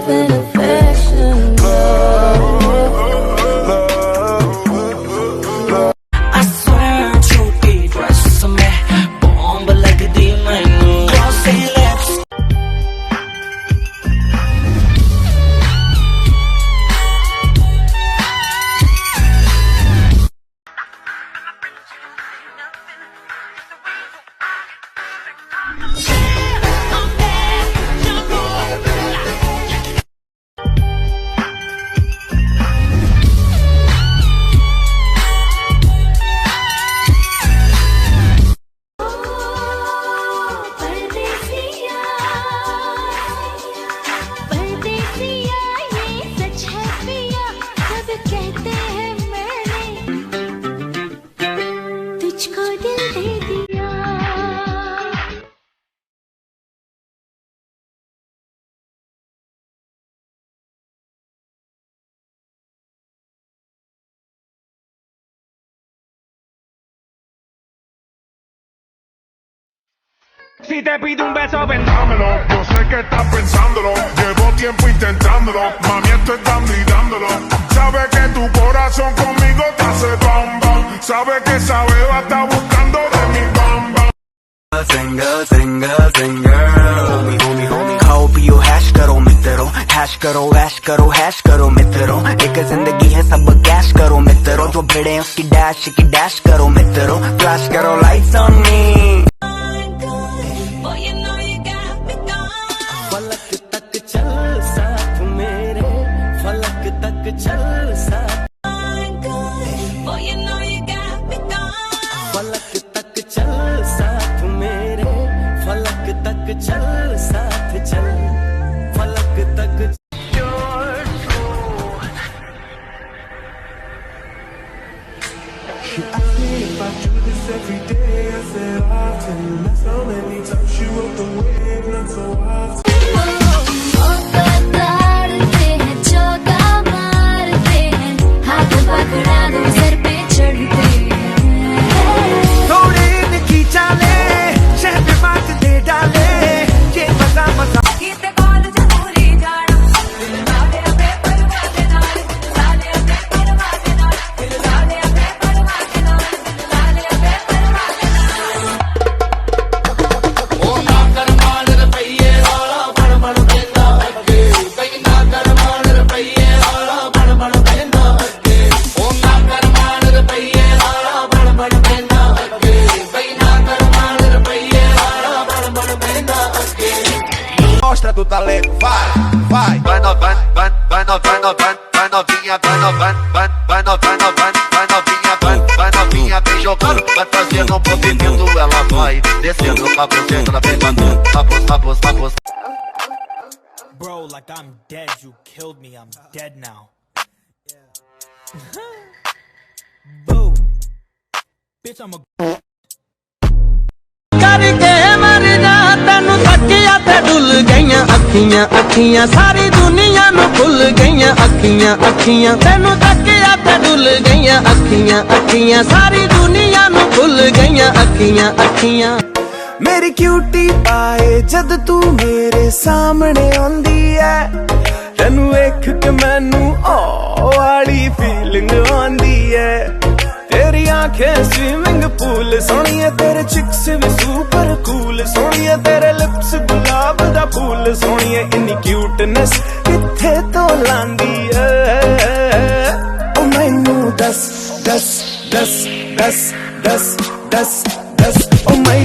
love and affection. I swear झूठी dress में bomb लगदी मैनू glossy lips. Si te pido un beso, ven, dámelo. Yo sé que estás pensándolo. Llevo tiempo intentándolo. Mami, esto es dando y dándolo. Sabe que tu corazón conmigo te hace bam bam. Sabe que esa beba está buscando de mi bam bam. Single, single, single. Homie, homie, homie. खाओ पियो hash करो मित्रों. Hash करो, ऐश करो, hash करो मित्रों. एक जिंदगी है सब कैश करो मित्रों. जो भिड़े उसकी डैश करो मित्रों. फ्लैश करो लाइट्स ऑन मी. फलक तक चल साथ मेरे. फलक तक चल साथ. फलक तक चल साथ मेरे. फलक तक चल साथ चल. फलक तक. She asked me if I do this every day. I said often. That's how many times she wrote the wave, not so often. Mostra tu talento, vai, vai. Vai novinha, vai novinha, vai novinha, vem jogando, vai fazendo um movimento, ela vai descendo pra você, ela vem batendo, papos. Bro, like I'm dead, you killed me, I'm dead now. Boo. Bitch, I'm a करके मर जा तेनू तकिया ते डुल गईयां अखियां अखियां. सारी दुनिया नू भुल गईयां अखियां अखियां. तेनू तकिया ते डुल गईयां अखियां अखियां. सारी दुनिया नू भुल गईयां अखियां अखियां. मेरी क्यूटी पाए जद तू मेरे सामने आंदी है. तेनू वेख के मैनू ओ वाली फीलिंग आंदी है. तेरी आंखें स्विमिंग पूल सोनिए. तेरे चिक्स भी सुपर कूल सोनिए. तेरे लिप्स गुलाब दा फूल सोनिए. इन्नी क्यूटनेस किथे तो लांदी है. ओ मैनू दस दस दस दस दस दस दस. ओ मैं